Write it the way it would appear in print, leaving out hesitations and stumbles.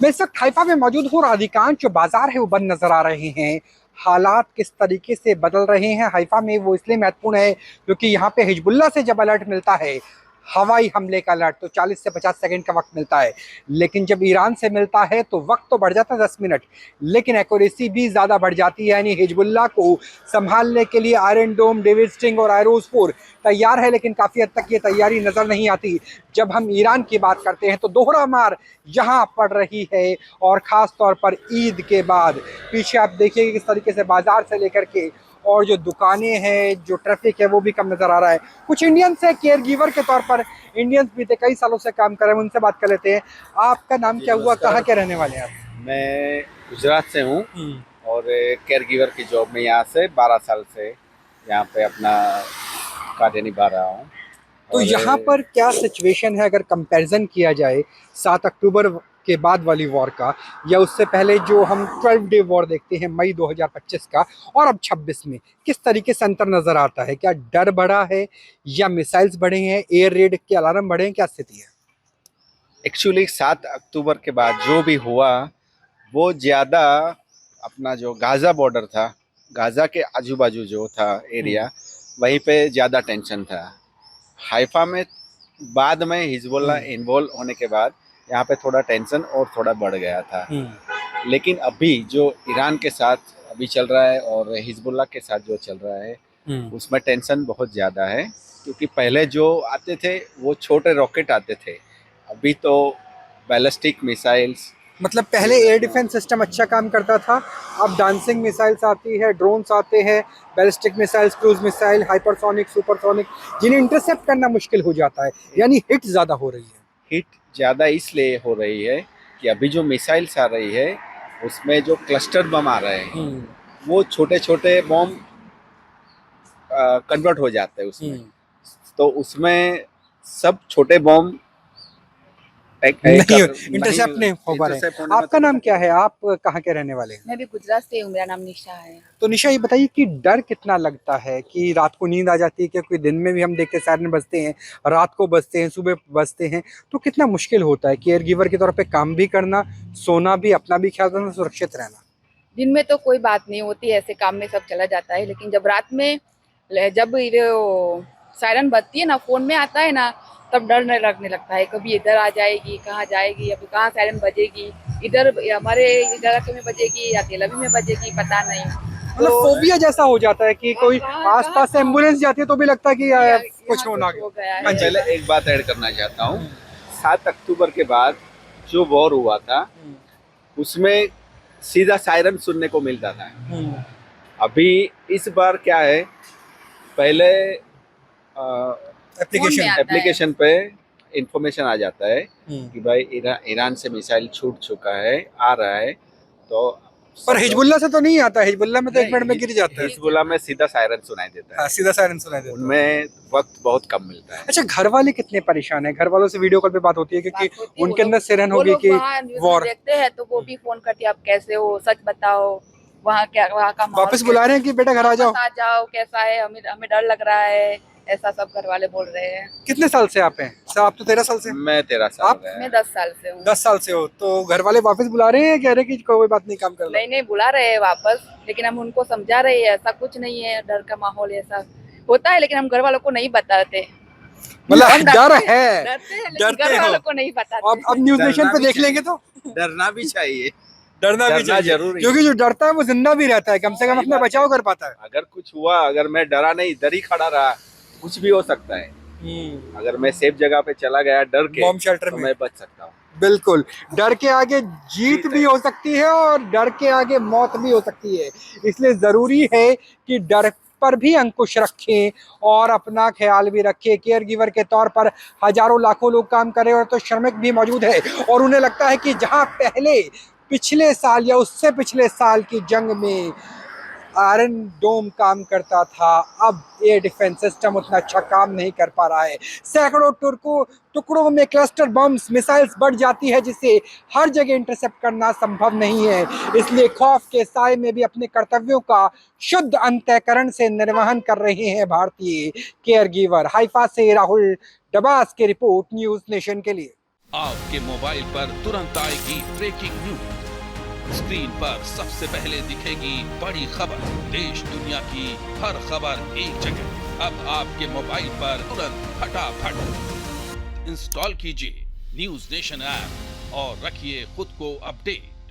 मैं इस वक्त हाइफा में मौजूद हूँ और अधिकांश जो बाजार है वो बंद नजर आ रहे हैं। हालात किस तरीके से बदल रहे हैं हाइफा में वो इसलिए महत्वपूर्ण है क्योंकि यहाँ पे हिजबुल्लाह से जब अलर्ट मिलता है, हवाई हमले का अलर्ट, तो 40 से 50 सेकंड का वक्त मिलता है। लेकिन जब ईरान से मिलता है तो वक्त तो बढ़ जाता है 10 मिनट, लेकिन एक्यूरेसी भी ज्यादा बढ़ जाती है। यानी हिजबुल्लाह को संभालने के लिए आयरन डोम, डेविड स्टिंग और एरोस्पोर तैयार है, लेकिन काफी हद तक ये तैयारी नजर नहीं आती। जब हम ईरान की बात करते हैं तो दोहरा मार यहाँ पड़ रही है, और खास तौर पर ईद के बाद। पीछे आप देखिए किस तरीके से बाजार से लेकर के और जो दुकानें हैं, जो ट्रैफिक है वो भी कम नजर आ रहा है। कुछ इंडियंस है केयर गिवर के तौर पर, इंडियंस बीते कई सालों से काम कर रहे हैं, उनसे बात कर लेते हैं। आपका नाम क्या हुआ, कहाँ के रहने वाले हैं आप? मैं गुजरात से हूँ और केयर गिवर की जॉब में यहाँ से 12 साल से यहाँ पे अपना कार्य निभा रहा हूँ। तो और यहाँ पर क्या सिचुएशन है अगर कंपैरिजन किया जाए 7 अक्टूबर के बाद वाली वॉर का, या उससे पहले जो हम 12 डे वॉर देखते हैं मई 2025 का, और अब 26 में, किस तरीके से अंतर नजर आता है? क्या डर बढ़ा है या मिसाइल्स बढ़े हैं, एयर रेड के अलार्म बढ़े हैं, क्या स्थिति है? एक्चुअली 7 अक्टूबर के बाद जो भी हुआ वो ज़्यादा अपना जो गाज़ा बॉर्डर था, गाज़ा के आजू बाजू जो था एरिया, वहीं पे ज़्यादा टेंशन था। हाइफा में बाद में हिजबुल्लाह इन्वॉल्व होने के बाद यहाँ पे थोड़ा टेंशन और थोड़ा बढ़ गया था। लेकिन अभी जो ईरान के साथ अभी चल रहा है और हिजबुल्लाह के साथ जो चल रहा है उसमें टेंशन बहुत ज़्यादा है, क्योंकि पहले जो आते थे वो छोटे रॉकेट आते थे, अभी तो बैलिस्टिक मिसाइल्स। मतलब पहले एयर डिफेंस सिस्टम अच्छा काम करता था, अब डांसिंग मिसाइल्स आती है, ड्रोन्स आते हैं, ballistic missiles, cruise missile, hypersonic, supersonic, जिन्हें इंटरसेप्ट करना मुश्किल हो जाता है। यानी हिट ज्यादा हो रही है। हिट ज़्यादा इसलिए हो रही है कि अभी जो मिसाइल्स आ रही है उसमें जो क्लस्टर बम आ रहे हैं वो छोटे छोटे बम कन्वर्ट हो जाते हैं उसमें। तो उसमें सब छोटे बम नहीं, नहीं इंटरसेप्ट नहीं हो पा रहे इंटरसेप्ट हैं। होने में आपका थोड़ा नाम क्या तकलीफ है, है। आप कहाँ के रहने वाले हैं? मैं भी गुजरात से हूँ, मेरा नाम निशा है। तो निशा, ये बताइए कि डर कितना लगता है कि रात को नींद आ जाती है? क्योंकि दिन में भी हम देखते हैं सायरन बजते हैं, रात को बजते हैं, सुबह बजते हैं, तो कितना मुश्किल होता है केयर गिवर के तौर पे काम भी करना, सोना भी, अपना भी ख्याल रखना, सुरक्षित रहना? दिन में तो कोई बात नहीं होती, ऐसे काम में सब चला जाता है, लेकिन जब रात में जब ये वो सायरन बजती है ना, फोन में आता है ना, तब डर नहीं लगने लगता है। कभी इधर आ जाएगी, कहाँ जाएगी, अभी कहाँ सायरन बजेगी, इधर हमारे इलाके में बजेगी या तेलवी में बजेगी, पता नहीं। मतलब तो फोबिया जैसा हो जाता है कि कोई कहाँ कहाँ आसपास से एम्बुलेंस जाती है तो भी लगता है कि कुछ यहाँ होना कुछ हो गया गया। हाँ मैं जी। है। पहले एक बात ऐड करना चाहता हूँ। 7 अक्टूबर के बाद जो वॉर हुआ था उसमें सीधा सायरन सुनने को मिलता था। अभी इस बार क्या है, पहले फोन में एप्लीकेशन। आता है। एप्लीकेशन पे इंफॉर्मेशन आ जाता है कि भाई ईरान से मिसाइल छूट चुका है, आ रहा है। तो पर सब लोग हिजबुल्ला से तो नहीं आता, हिजबुल्ला में तो एक मिनट में नहीं, गिर जाता है। हिजबुल्लाह में सीधा सायरन सुनाई देता हाँ, है, सीधा सायरन सुनाई देता है। उनमें वक्त बहुत कम मिलता है। अच्छा, घर वाले कितने परेशान है? घर वालों से वीडियो कॉल पे बात होती है क्योंकि बात होती है, उनके अंदर सिरन वो होगी लोग कि वहाँ न्यूज में वॉर। देखते हैं तो वो भी फोन करते हैं, आप कैसे हो, सच बताओ, वहाँ क्या, वहाँ का माहौल वापस बुला रहे हैं कि बेटा घर आ जाओ? वापस आ जाओ, कैसा है, हमें हमें डर लग रहा है, ऐसा सब घर वाले बोल रहे हैं। कितने साल से आप हैं सर? आप तो 13 साल से हैं। मैं 13 साल हो आप गया मैं है। 10 साल से हूँ। 10 साल से हो, तो घर वाले वापस बुला रहे हैं, कह रहे हैं कि कोई बात नहीं, काम कर लो? नहीं नहीं, बुला रहे हैं वापस, लेकिन हम उनको समझा रहे हैं ऐसा कुछ नहीं है, डर का माहौल ऐसा होता है, लेकिन हम घर वालों को नहीं बताते। मतलब हम डर है, डरते हैं, लेकिन डरते घर हो। वालों को नहीं बताते। अब न्यूज नेशन डरना पे भी देख लेंगे चाहिए, तो डरना भी चाहिए, डरना भी डरना चाहिए, जरूरी क्योंकि है। जो डरता है वो जिंदा भी रहता है, कम से कम सही अपना बात बचाव है। कर पाता है। अगर कुछ हुआ, अगर मैं डरा नहीं, डर ही खड़ा रहा, कुछ भी हो सकता है। अगर मैं सेफ जगह पे चला गया डर के, बॉम्ब शेल्टर तो में। मैं बच सकता हूँ। बिल्कुल, डर के आगे जीत जीत भी है। हो सकती है और डर के आगे मौत भी हो सकती है। इसलिए जरूरी है कि डर पर भी अंकुश रखें और अपना ख्याल भी रखें। केयर गिवर के तौर पर हजारों लाखों लोग काम कर रहे हैं, और तो श्रमिक भी मौजूद है, और उन्हें लगता है कि जहां पहले पिछले साल या उससे पिछले साल की जंग में आयरन डोम काम करता था, अब एयर डिफेंस सिस्टम उतना अच्छा काम नहीं कर पा रहा है। सैकड़ों टुकड़ों में क्लस्टर बम्स, मिसाइल्स बढ़ जाती है, जिसे हर जगह इंटरसेप्ट करना संभव नहीं है। इसलिए खौफ के साए में भी अपने कर्तव्यों का शुद्ध अंतःकरण से निर्वहन कर रहे हैं भारतीय केयर गिवर। हाइफा से राहुल डबास की रिपोर्ट, न्यूज नेशन के लिए। आपके मोबाइल पर तुरंत आएगी ब्रेकिंग न्यूज। स्क्रीन पर सबसे पहले दिखेगी बड़ी खबर। देश दुनिया की हर खबर एक जगह। अब आपके मोबाइल पर तुरंत फटाफट इंस्टॉल कीजिए न्यूज नेशन ऐप और रखिए खुद को अपडेट।